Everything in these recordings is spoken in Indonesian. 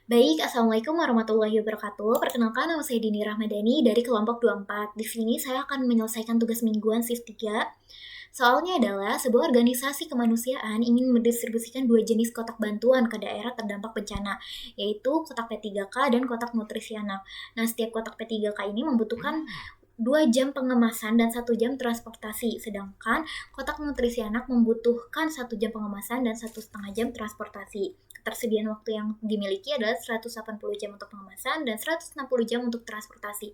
Baik, Assalamualaikum warahmatullahi wabarakatuh. Perkenalkan, nama saya Dini Rahmadani dari kelompok 24. Di sini saya akan menyelesaikan tugas mingguan shift 3. Soalnya adalah sebuah organisasi kemanusiaan ingin mendistribusikan dua jenis kotak bantuan ke daerah terdampak bencana, yaitu kotak P3K dan kotak nutrisi anak. Nah, setiap kotak P3K ini membutuhkan 2 jam pengemasan dan 1 jam transportasi, sedangkan kotak nutrisi anak membutuhkan 1 jam pengemasan dan 1,5 jam transportasi. Ketersediaan waktu yang dimiliki adalah 180 jam untuk pengemasan dan 160 jam untuk transportasi.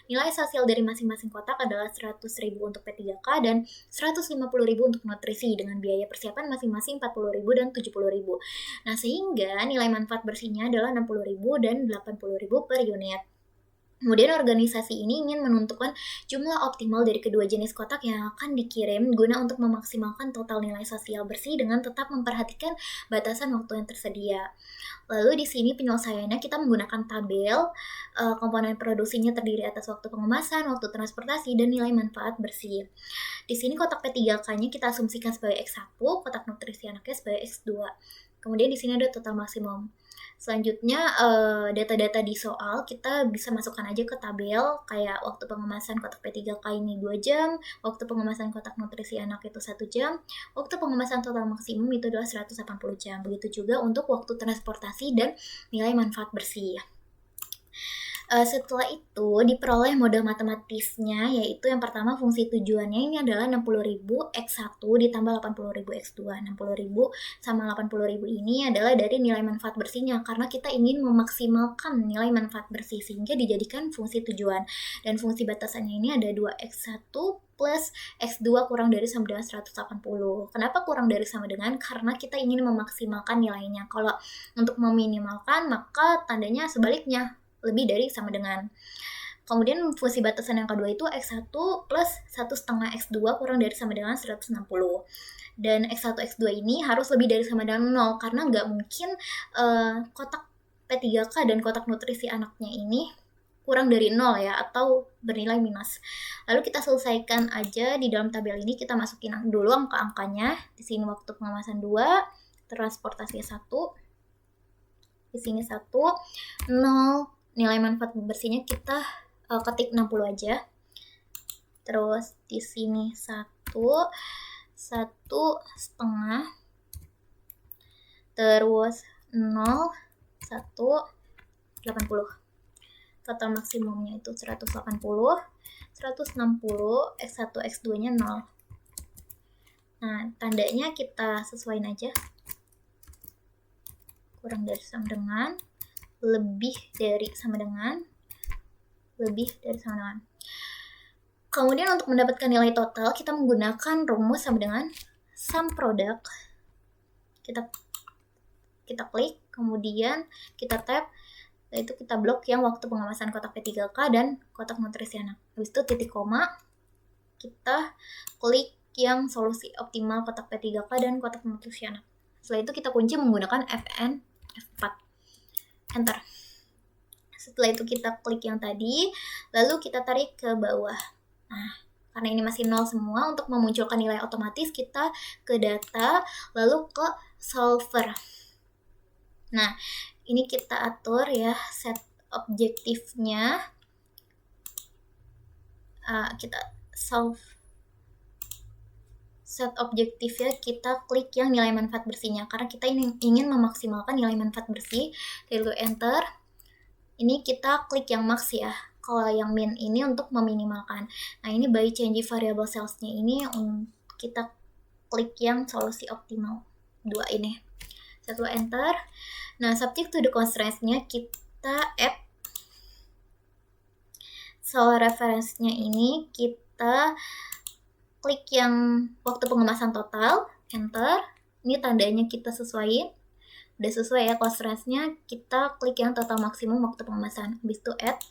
Nilai sosial dari masing-masing kotak adalah 100.000 untuk P3K dan 150.000 untuk nutrisi, dengan biaya persiapan masing-masing 40.000 dan 70.000. Nah, sehingga nilai manfaat bersihnya adalah 60.000 dan 80.000 per unit. Kemudian organisasi ini ingin menentukan jumlah optimal dari kedua jenis kotak yang akan dikirim guna untuk memaksimalkan total nilai sosial bersih dengan tetap memperhatikan batasan waktu yang tersedia. Lalu di sini penyelesaiannya kita menggunakan tabel, komponen produksinya terdiri atas waktu pengemasan, waktu transportasi, dan nilai manfaat bersih. Di sini kotak P3K-nya kita asumsikan sebagai X1, kotak nutrisi anaknya sebagai X2. Kemudian di sini ada total maksimum. Selanjutnya data-data di soal kita bisa masukkan aja ke tabel, kayak waktu pengemasan kotak P3K ini 2 jam, waktu pengemasan kotak nutrisi anak itu 1 jam, waktu pengemasan total maksimum itu adalah 180 jam. Begitu juga untuk waktu transportasi dan nilai manfaat bersih. Setelah itu diperoleh model matematisnya, yaitu yang pertama fungsi tujuannya ini adalah 60.000 X1 ditambah 80.000 X2. 60.000 sama 80.000 ini adalah dari nilai manfaat bersihnya, karena kita ingin memaksimalkan nilai manfaat bersih sehingga dijadikan fungsi tujuan. Dan fungsi batasannya ini ada 2X1 plus X2 kurang dari sama dengan 180. Kenapa kurang dari sama dengan? Karena kita ingin memaksimalkan nilainya. Kalau untuk meminimalkan, maka tandanya sebaliknya, lebih dari sama dengan. Kemudian fungsi batasan yang kedua itu X1 plus 1,5 X2 kurang dari sama dengan 160. Dan X1 X2 ini harus lebih dari sama dengan 0, karena nggak mungkin kotak P3K dan kotak nutrisi anaknya ini kurang dari 0 ya, atau bernilai minus. Lalu kita selesaikan aja di dalam tabel ini, kita masukin dulu angka-angkanya. Di sini waktu pengemasan 2, transportasi 1, di sini 1, 0, nilai manfaat bersihnya kita ketik 60 aja. Terus di sini 1,5, terus 0, 180. Total maksimumnya itu 180, 160, X1, X2-nya 0. Nah, tandanya kita sesuaiin aja. Kurang dari sama dengan, lebih dari sama dengan, lebih dari sama dengan. Kemudian untuk mendapatkan nilai total, kita menggunakan rumus sama dengan sum product. Kita klik, kemudian kita tab, yaitu kita blok yang waktu pengemasan kotak P3K dan kotak nutrisi anak. Habis itu titik koma, kita klik yang solusi optimal kotak P3K dan kotak nutrisi anak. Setelah itu kita kunci menggunakan Fn F4. Enter. Setelah itu kita klik yang tadi, lalu kita tarik ke bawah. Nah, karena ini masih 0 semua, untuk memunculkan nilai otomatis kita ke data, lalu ke solver. Nah, ini kita atur ya set objektifnya. Kita set objektifnya, kita klik yang nilai manfaat bersihnya, karena kita ingin memaksimalkan nilai manfaat bersih. Lalu enter. Ini kita klik yang max ya. Kalau yang min ini untuk meminimalkan. Nah, ini by change variable cells-nya ini kita klik yang solusi optimal 2 ini. Setelah enter. Nah, subject to the constraints-nya kita add soal reference-nya ini, kita klik yang waktu pengemasan total, enter. Ini tandanya kita sesuaiin. Udah sesuai ya constraints-nya, kita klik yang total maksimum waktu pengemasan. Habis itu add.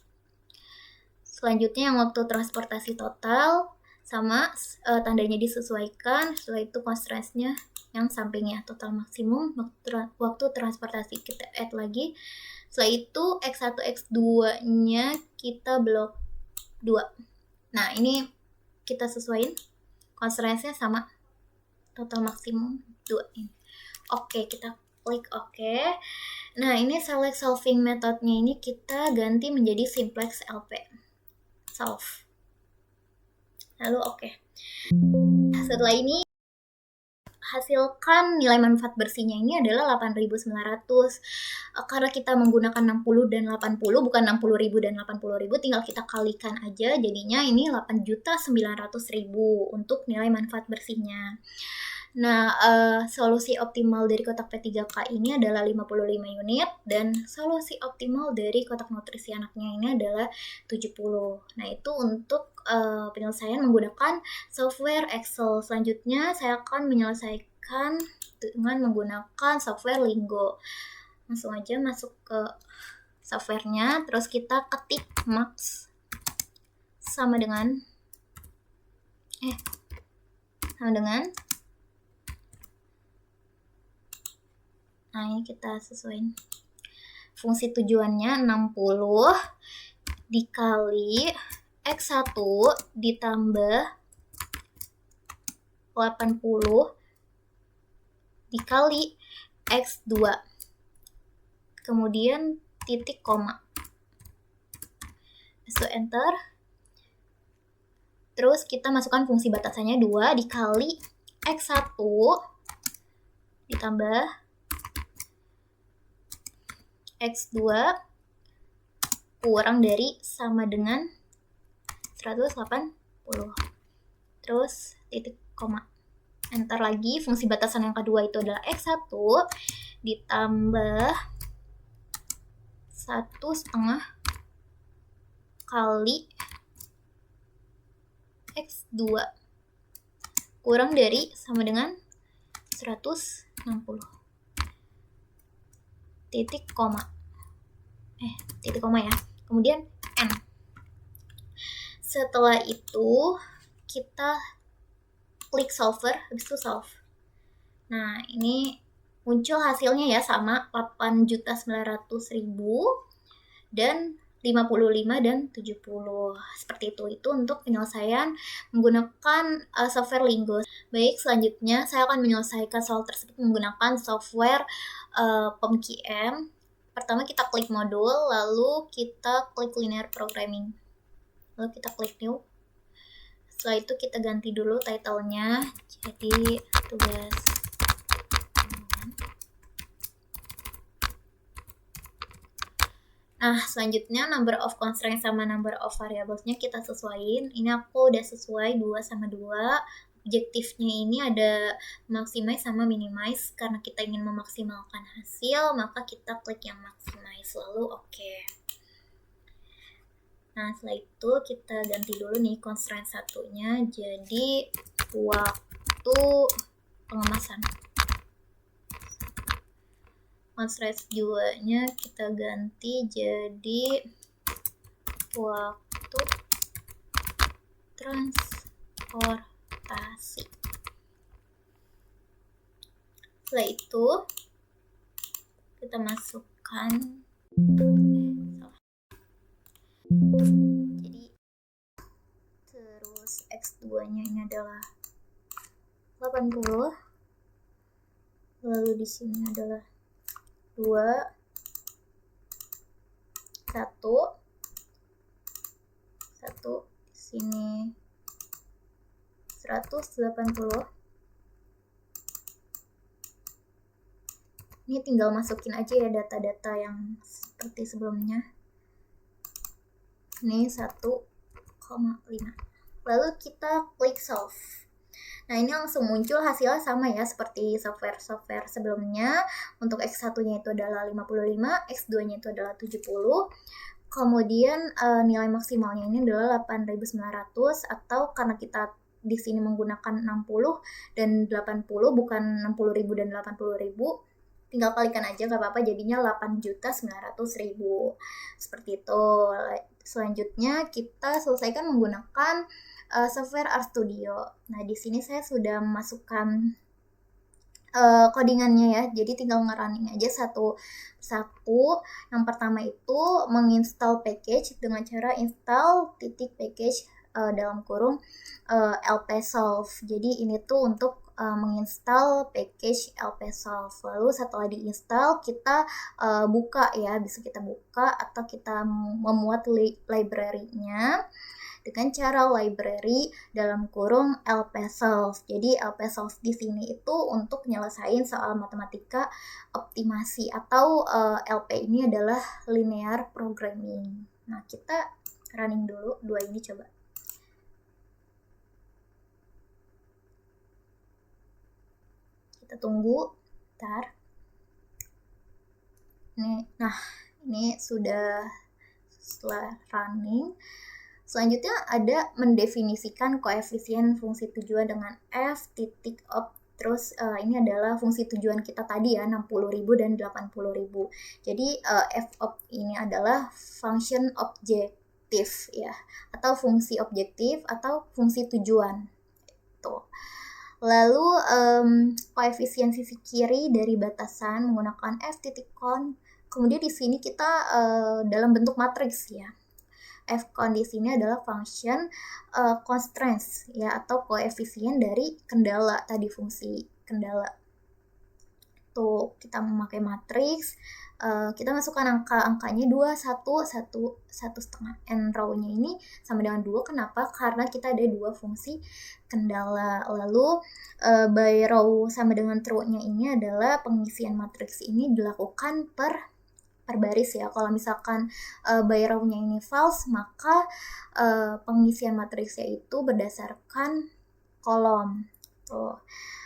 Selanjutnya yang waktu transportasi total, sama tandanya disesuaikan. Setelah itu constraints-nya yang sampingnya total maksimum waktu transportasi, kita add lagi. Setelah itu X1 X2-nya kita blok 2. Nah, ini kita sesuaiin. Constraints-nya sama, total maksimum 2 ini. Oke, kita klik oke. Nah, ini select solving methodnya ini kita ganti menjadi simplex LP. Solve. Lalu oke. Setelah ini hasilkan nilai manfaat bersihnya ini adalah 8.900. Karena kita menggunakan 60 dan 80, bukan 60.000 dan 80.000, tinggal kita kalikan aja, jadinya ini 8.900.000 untuk nilai manfaat bersihnya. Nah, solusi optimal dari kotak P3K ini adalah 55 unit, dan solusi optimal dari kotak nutrisi anaknya ini adalah 70. Nah, itu untuk penyelesaian menggunakan software Excel. Selanjutnya, saya akan menyelesaikan dengan menggunakan software Linggo. Langsung aja masuk ke softwarenya, terus kita ketik max sama dengan nah ini kita sesuaiin fungsi tujuannya 60 dikali X1 ditambah 80 dikali X2, kemudian titik koma, so enter, terus kita masukkan fungsi batasannya 2 dikali X1 ditambah X2 kurang dari sama dengan 180. Terus titik koma. Enter lagi. Fungsi batasan yang kedua itu adalah X1 ditambah 1/2 kali X2 kurang dari sama dengan 160. Titik koma ya, kemudian N. Setelah itu kita klik solver, habis itu solve. Nah, ini muncul hasilnya ya, sama 8.900.000 dan 55 dan 70. Seperti itu. Itu untuk penyelesaian menggunakan software Linggo. Baik, selanjutnya saya akan menyelesaikan soal tersebut menggunakan software PEMQM. Pertama kita klik modul, lalu kita klik linear programming. Lalu kita klik new. Setelah itu kita ganti dulu title-nya jadi tugas. Nah, selanjutnya number of constraints sama number of variables-nya kita sesuaiin. Ini aku udah sesuai 2 sama 2. Objektifnya ini ada maximize sama minimize. Karena kita ingin memaksimalkan hasil, maka kita klik yang maximize. Lalu oke. Nah, setelah itu kita ganti dulu nih constraint satunya jadi waktu pengemasan. Constraint 2-nya kita ganti jadi waktu transportasi. Setelah itu kita masukkan jadi terus X2-nya ini adalah 80, lalu di sini adalah 2 1 di sini 180. Ini tinggal masukin aja ya data-data yang seperti sebelumnya. Ini 1,5. Lalu kita klik solve. Nah, ini langsung muncul hasilnya sama ya seperti software sebelumnya. Untuk X1-nya itu adalah 55, X2-nya itu adalah 70. Kemudian nilai maksimalnya ini adalah 8.900, atau karena kita di sini menggunakan 60 dan 80 bukan 60.000 dan 80.000, tinggal kalikan aja nggak apa-apa, jadinya 8.900.000. Seperti itu. Selanjutnya kita selesaikan menggunakan software RStudio. Nah, di sini saya sudah memasukkan codingannya ya, jadi tinggal ngerunning aja satu persatu. Yang pertama itu menginstal package dengan cara install package dalam kurung lp solve. Jadi ini tuh untuk menginstal package LPsolve. Lalu setelah diinstal kita buka ya, bisa kita buka atau kita memuat library-nya dengan cara library dalam kurung LPsolve. Jadi LPsolve di sini itu untuk nyelesain soal matematika optimasi atau LP ini adalah linear programming. Nah, kita running dulu dua ini coba. Kita tunggu, bentar. Ini sudah setelah running. Selanjutnya ada mendefinisikan koefisien fungsi tujuan dengan f titik op. Terus ini adalah fungsi tujuan kita tadi ya, 60.000 dan 80.000. Jadi f op ini adalah function objektif ya, atau fungsi objektif atau fungsi tujuan. Tuh. Lalu koefisien sisi kiri dari batasan menggunakan f titik con. Kemudian di sini kita dalam bentuk matriks ya. F-con di sini adalah function constraints ya, atau koefisien dari kendala tadi, fungsi kendala. Tuh, kita memakai matriks, kita masukkan angkanya 2, 1,5. N row-nya ini sama dengan 2, kenapa? Karena kita ada 2 fungsi kendala. Lalu by row sama dengan true-nya ini adalah pengisian matriks ini dilakukan per baris ya. Kalau misalkan by row-nya ini false, maka pengisian matriksnya itu berdasarkan kolom. Tuh.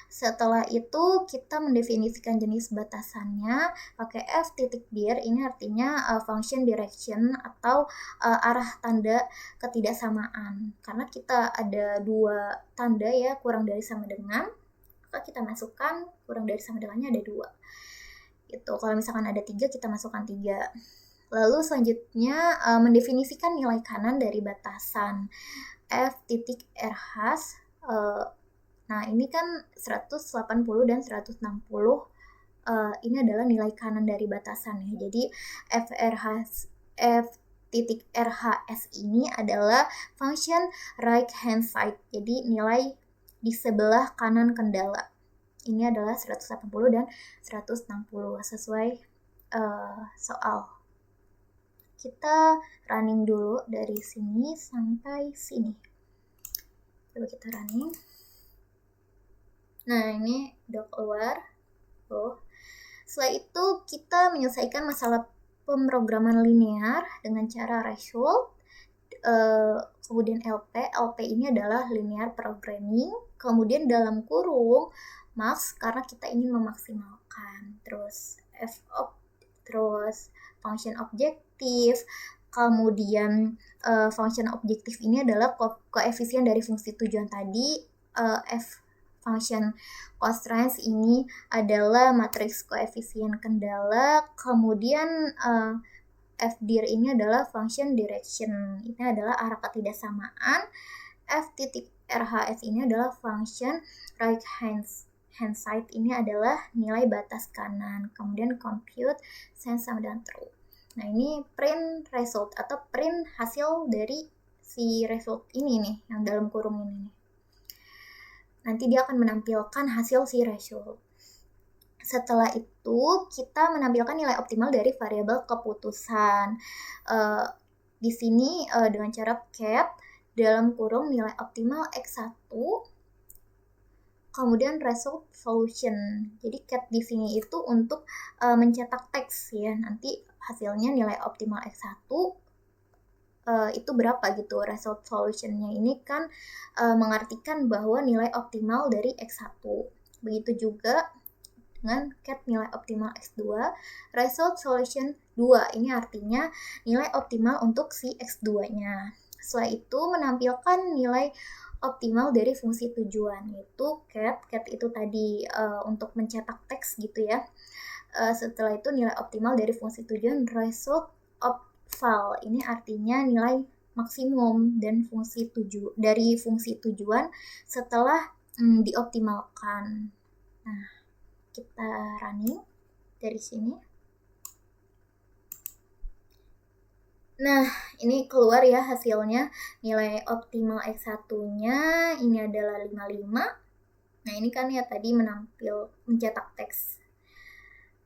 Setelah itu kita mendefinisikan jenis batasannya pakai f titik dir. Ini artinya function direction atau arah tanda ketidaksamaan. Karena kita ada 2 tanda ya, kurang dari sama dengan, maka kita masukkan kurang dari sama dengannya ada 2. Gitu. Kalau misalkan ada 3, kita masukkan 3. Lalu selanjutnya mendefinisikan nilai kanan dari batasan f titik r has. Nah, ini kan 180 dan 160 ini adalah nilai kanan dari batasan ya. Jadi f titik RHS ini adalah function right hand side. Jadi nilai di sebelah kanan kendala. Ini adalah 180 dan 160 sesuai soal. Kita running dulu dari sini sampai sini. Coba kita running. Nah, ini udah keluar. Setelah itu kita menyelesaikan masalah pemrograman linear dengan cara result. Kemudian LP ini adalah linear programming. Kemudian dalam kurung max karena kita ingin memaksimalkan. Terus f-op, terus function objektif. Kemudian function objektif ini adalah koefisien dari fungsi tujuan tadi. Function constraints ini adalah matriks koefisien kendala. Kemudian f-dir ini adalah function direction. Ini adalah arah ketidaksamaan. F titik RHS ini adalah function right hand side. Ini adalah nilai batas kanan. Kemudian compute sense sama dengan true. Nah, ini print result atau print hasil dari si result ini nih, yang dalam kurung ini nih. Nanti dia akan menampilkan hasil si result. Setelah itu kita menampilkan nilai optimal dari variabel keputusan. Di sini dengan cara cat dalam kurung nilai optimal x1, kemudian result solution. Jadi cat di sini itu untuk mencetak teks ya. Nanti hasilnya nilai optimal x1 itu berapa gitu. Result solutionnya ini kan mengartikan bahwa nilai optimal dari x1. Begitu juga dengan cat nilai optimal x2, result solution 2. Ini artinya nilai optimal untuk si x2-nya. Setelah itu menampilkan nilai optimal dari fungsi tujuan, yaitu cat itu tadi untuk mencetak teks gitu ya. Setelah itu nilai optimal dari fungsi tujuan, result of file. Ini artinya nilai maksimum dan dari fungsi tujuan setelah dioptimalkan. Nah, kita running dari sini. Nah, ini keluar ya hasilnya. Nilai optimal X1-nya ini adalah 55. Nah, ini kan ya tadi mencetak teks.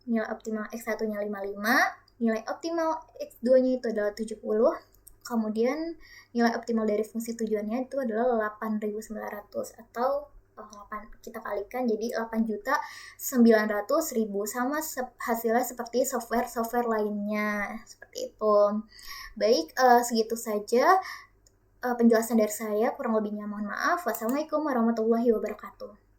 Nilai optimal X1-nya 55, nilai optimal X2-nya itu adalah 70, kemudian nilai optimal dari fungsi tujuannya itu adalah 8.900 atau kita kalikan jadi 8.900.000 sama hasilnya seperti software lainnya seperti itu. Baik, segitu saja penjelasan dari saya, kurang lebihnya mohon maaf. Wassalamualaikum warahmatullahi wabarakatuh.